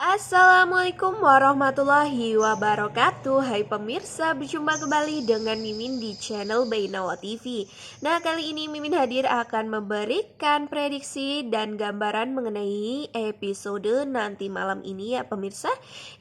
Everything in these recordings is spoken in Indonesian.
Assalamualaikum warahmatullahi wabarakatuh. Hai pemirsa, berjumpa kembali dengan Mimin di channel Bainawa TV. Nah, kali ini Mimin hadir akan memberikan prediksi dan gambaran mengenai episode nanti malam ini ya pemirsa,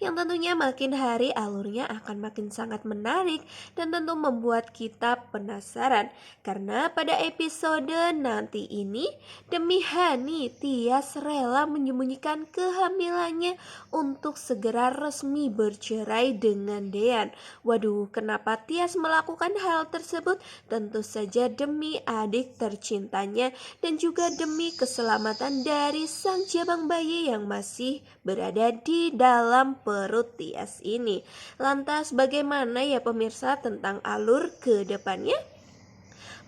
yang tentunya makin hari alurnya akan makin sangat menarik dan tentu membuat kita penasaran. Karena pada episode nanti ini, demi Hani, Tias rela menyembunyikan kehamilannya untuk segera resmi bercerai dengan Dean. Waduh, kenapa Tias melakukan hal tersebut? Tentu saja demi adik tercintanya dan juga demi keselamatan dari sang jabang bayi yang masih berada di dalam perut Tias ini. Lantas bagaimana ya pemirsa tentang alur ke depannya?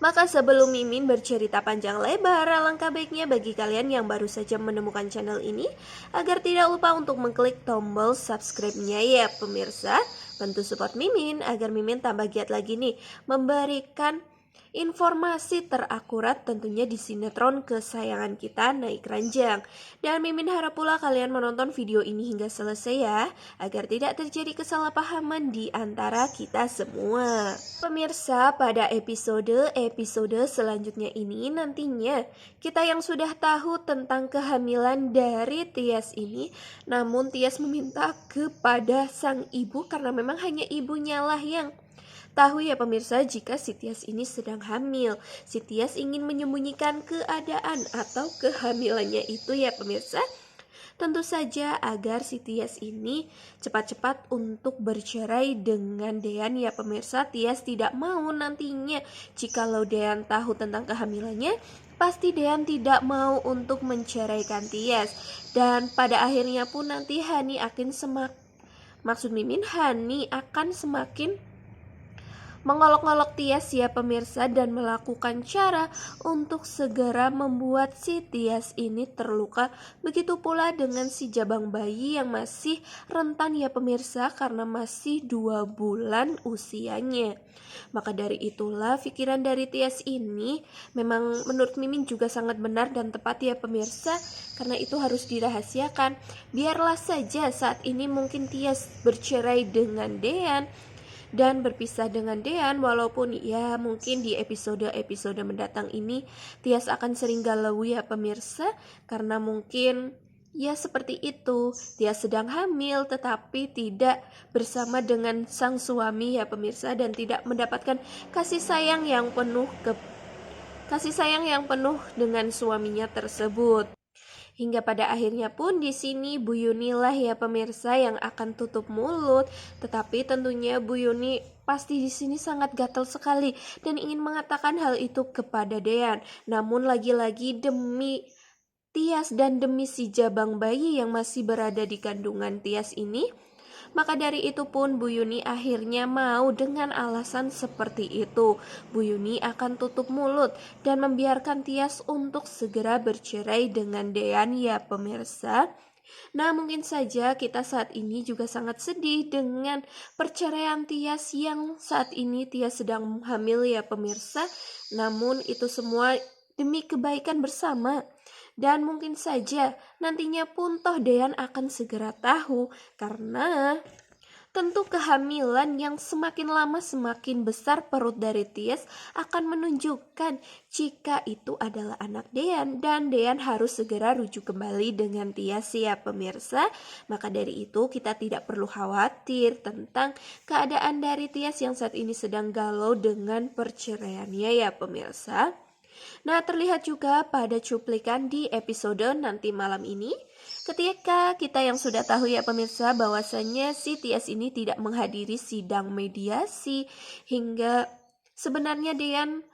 Maka sebelum Mimin bercerita panjang lebar, alangkah baiknya bagi kalian yang baru saja menemukan channel ini, agar tidak lupa untuk mengklik tombol subscribe-nya ya pemirsa. Bantu support Mimin agar Mimin tambah giat lagi nih memberikan informasi terakurat tentunya di sinetron kesayangan kita Naik Ranjang. Dan Mimin harap pula kalian menonton video ini hingga selesai ya, agar tidak terjadi kesalahpahaman di antara kita semua. Pemirsa, pada episode selanjutnya ini nantinya kita yang sudah tahu tentang kehamilan dari Tias ini, namun Tias meminta kepada sang ibu karena memang hanya ibunya lah yang tahu ya pemirsa jika si Tias ini sedang hamil. Si Tias ingin menyembunyikan keadaan atau kehamilannya itu ya pemirsa. Tentu saja agar si Tias ini cepat-cepat untuk bercerai dengan Dean ya pemirsa. Tias tidak mau nantinya jikalau Dean tahu tentang kehamilannya, pasti Dean tidak mau untuk menceraikan Tias. Dan pada akhirnya pun nanti Hani akan Hani akan semakin mengolok-olok Tias ya pemirsa dan melakukan cara untuk segera membuat si Tias ini terluka. Begitu pula dengan si jabang bayi yang masih rentan ya pemirsa karena masih 2 bulan usianya. Maka dari itulah pikiran dari Tias ini memang menurut Mimin juga sangat benar dan tepat ya pemirsa, karena itu harus dirahasiakan. Biarlah saja saat ini mungkin Tias bercerai dengan Dean dan berpisah dengan Dean, walaupun ya mungkin di episode-episode mendatang ini Tias akan sering galau ya pemirsa, karena mungkin ya seperti itu, Tias sedang hamil tetapi tidak bersama dengan sang suami ya pemirsa, dan tidak mendapatkan kasih sayang yang penuh dengan suaminya tersebut. Hingga pada akhirnya pun di sini Bu Yuni lah ya pemirsa yang akan tutup mulut. Tetapi tentunya Bu Yuni pasti di sini sangat gatal sekali dan ingin mengatakan hal itu kepada Dean. Namun lagi-lagi demi Tias dan demi si jabang bayi yang masih berada di kandungan Tias ini, maka dari itu pun Bu Yuni akhirnya mau dengan alasan seperti itu. Bu Yuni akan tutup mulut dan membiarkan Tias untuk segera bercerai dengan Dean ya pemirsa. Nah, mungkin saja kita saat ini juga sangat sedih dengan perceraian Tias yang saat ini Tias sedang hamil ya pemirsa. Namun itu semua demi kebaikan bersama. Dan mungkin saja nantinya pun toh Dean akan segera tahu, karena tentu kehamilan yang semakin lama semakin besar perut dari Tias akan menunjukkan jika itu adalah anak Dean, dan Dean harus segera rujuk kembali dengan Tias ya pemirsa. Maka dari itu kita tidak perlu khawatir tentang keadaan dari Tias yang saat ini sedang galau dengan perceraiannya ya pemirsa. Nah, terlihat juga pada cuplikan di episode nanti malam ini, ketika kita yang sudah tahu ya pemirsa bahwasanya si Tias ini tidak menghadiri sidang mediasi, hingga sebenarnya Dean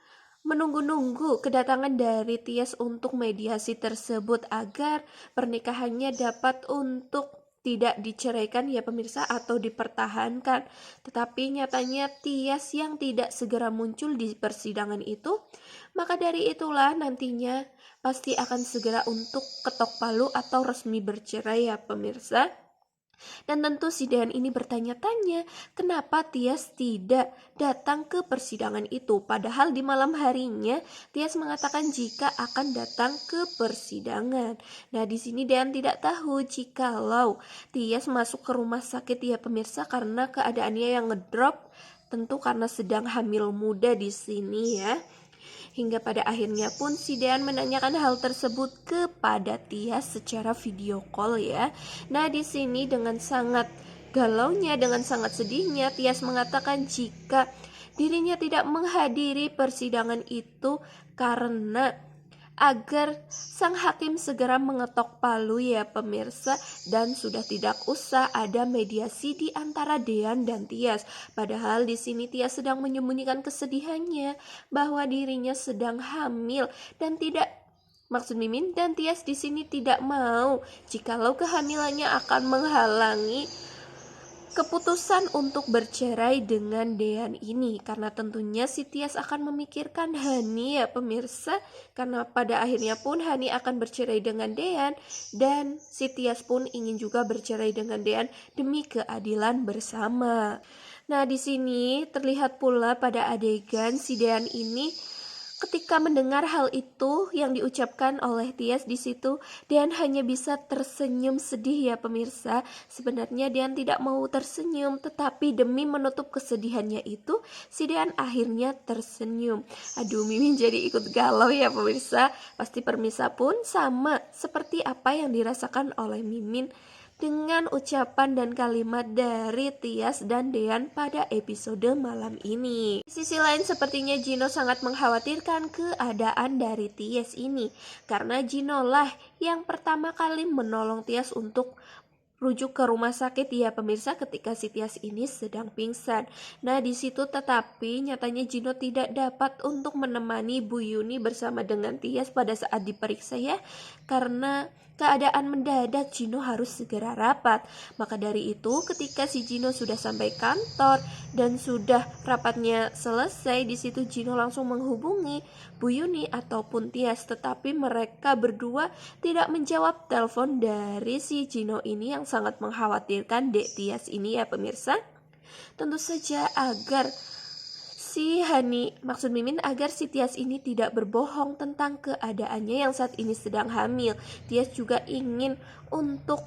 menunggu-nunggu kedatangan dari Tias untuk mediasi tersebut agar pernikahannya dapat untuk tidak diceraikan ya pemirsa atau dipertahankan. Tetapi nyatanya Tias yang tidak segera muncul di persidangan itu, maka dari itulah nantinya pasti akan segera untuk ketok palu atau resmi bercerai ya pemirsa. Dan tentu si Dean ini bertanya-tanya, kenapa Tias tidak datang ke persidangan itu? Padahal di malam harinya Tias mengatakan jika akan datang ke persidangan. Nah, di sini Dean tidak tahu jikalau Tias masuk ke rumah sakit ya pemirsa karena keadaannya yang ngedrop, tentu karena sedang hamil muda di sini ya. Hingga pada akhirnya pun si Dean menanyakan hal tersebut kepada Tias secara video call ya. Nah, di sini dengan sangat galaunya, dengan sangat sedihnya, Tias mengatakan jika dirinya tidak menghadiri persidangan itu karena agar sang hakim segera mengetok palu ya pemirsa, dan sudah tidak usah ada mediasi di antara Dean dan Tias. Padahal di sini Tias sedang menyembunyikan kesedihannya bahwa dirinya sedang hamil dan tidak maksud Mimin dan Tias di sini tidak mau jikalau kehamilannya akan menghalangi keputusan untuk bercerai dengan Dean ini, karena tentunya si Tias akan memikirkan Hani ya pemirsa, karena pada akhirnya pun Hani akan bercerai dengan Dean dan si Tias pun ingin juga bercerai dengan Dean demi keadilan bersama. Nah, di sini terlihat pula pada adegan si Dean ini ketika mendengar hal itu yang diucapkan oleh Tias di situ, Dean hanya bisa tersenyum sedih ya pemirsa. Sebenarnya Dean tidak mau tersenyum, tetapi demi menutup kesedihannya itu, si Dean akhirnya tersenyum. Aduh, Mimin jadi ikut galau ya pemirsa. Pasti permisa pun sama seperti apa yang dirasakan oleh Mimin dengan ucapan dan kalimat dari Tias dan Dean pada episode malam ini. Di sisi lain sepertinya Gino sangat mengkhawatirkan keadaan dari Tias ini, karena Gino lah yang pertama kali menolong Tias untuk rujuk ke rumah sakit ya pemirsa ketika si Tias ini sedang pingsan. Nah, di situ tetapi nyatanya Gino tidak dapat untuk menemani Bu Yuni bersama dengan Tias pada saat diperiksa ya, karena keadaan mendadak Gino harus segera rapat. Maka dari itu ketika si Gino sudah sampai kantor dan sudah rapatnya selesai, di situ Gino langsung menghubungi Bu Yuni ataupun Tias, tetapi mereka berdua tidak menjawab telepon dari si Gino ini yang sangat mengkhawatirkan Dek Tias ini ya pemirsa. Tentu saja agar si Hani, maksud Mimin agar si Tias ini tidak berbohong tentang keadaannya yang saat ini sedang hamil. Tias juga ingin untuk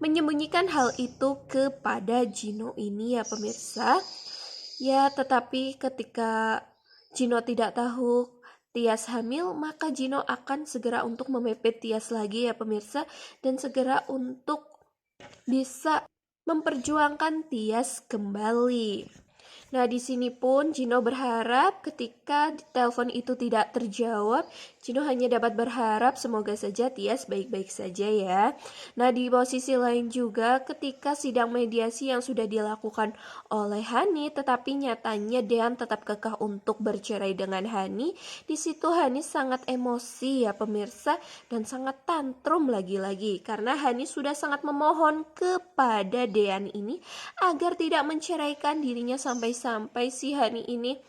menyembunyikan hal itu kepada Gino ini ya pemirsa. Ya, tetapi ketika Gino tidak tahu Tias hamil, maka Gino akan segera untuk memepet Tias lagi ya pemirsa, dan segera untuk bisa memperjuangkan Tias kembali. Nah, di sini pun Gino berharap ketika telepon itu tidak terjawab, Gino hanya dapat berharap semoga saja Tias baik-baik saja ya. Nah, di posisi lain juga ketika sidang mediasi yang sudah dilakukan oleh Hani, tetapi nyatanya Dean tetap kekeh untuk bercerai dengan Hani. Di situ Hani sangat emosi ya pemirsa, dan sangat tantrum lagi-lagi karena Hani sudah sangat memohon kepada Dean ini agar tidak menceraikan dirinya, sampai si Hani ini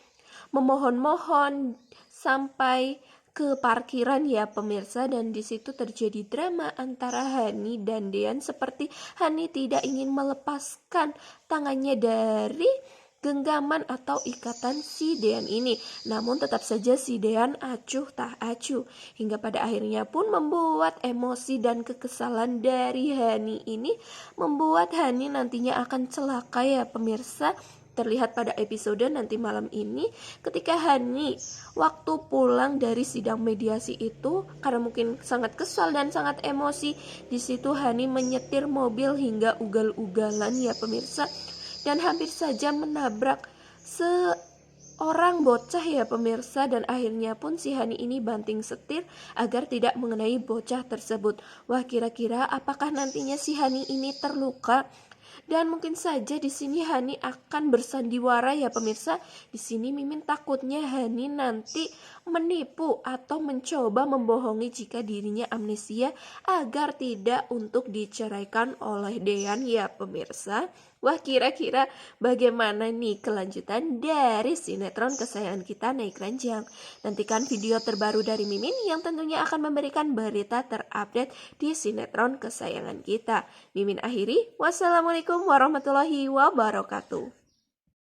memohon-mohon sampai ke parkiran ya pemirsa, dan di situ terjadi drama antara Hani dan Dean seperti Hani tidak ingin melepaskan tangannya dari genggaman atau ikatan si Dean ini. Namun tetap saja si Dean acuh tak acuh, hingga pada akhirnya pun membuat emosi dan kekesalan dari Hani ini membuat Hani nantinya akan celaka ya pemirsa. Terlihat pada episode nanti malam ini ketika Hani waktu pulang dari sidang mediasi itu, karena mungkin sangat kesal dan sangat emosi, di situ Hani menyetir mobil hingga ugal-ugalan ya pemirsa, dan hampir saja menabrak seorang bocah ya pemirsa, dan akhirnya pun si Hani ini banting setir agar tidak mengenai bocah tersebut. Wah, kira-kira apakah nantinya si Hani ini terluka? Dan mungkin saja di sini Hani akan bersandiwara ya pemirsa. Di sini Mimin takutnya Hani nanti menipu atau mencoba membohongi jika dirinya amnesia agar tidak untuk diceraikan oleh Dean ya pemirsa. Wah, kira-kira bagaimana nih kelanjutan dari sinetron kesayangan kita naik ranjang? Nantikan video terbaru dari Mimin yang tentunya akan memberikan berita terupdate di sinetron kesayangan kita. Mimin akhiri, wassalamualaikum warahmatullahi wabarakatuh.